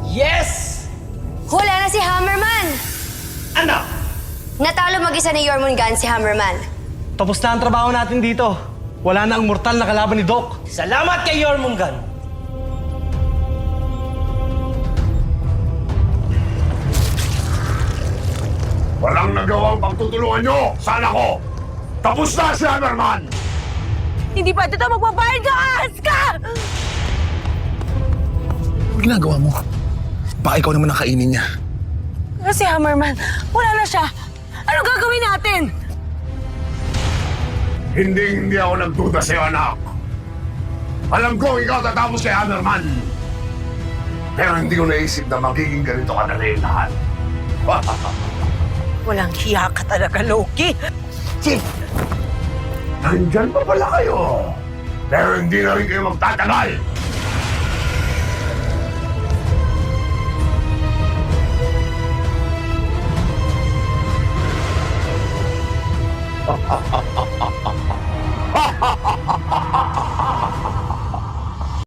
Yes! Hula na si Hammerman! Ano? Natalo mag-isa ni Jormungand si Hammerman. Tapos na ang trabaho natin dito. Wala na ang mortal na kalaban ni Doc. Salamat kay Jormungand. Walang nagawang pagtutulungan nyo! Sana ko! Tapos na si Hammerman! Hindi pa ito magbabayad ka, Aska! Ano ginagawa mo? Baka ikaw naman ang kainin niya. Kasi Hammerman, wala na siya. Ano gagawin natin? Hindi ako nagduda sa'yo, anak. Alam ko ikaw tatapos kay Hammerman. Pero hindi ko naisip na magiging ganito kadali lahat. Walang hiya ka talaga, Loki. Nandyan pa pala kayo. Pero hindi na rin kayo magtatagal.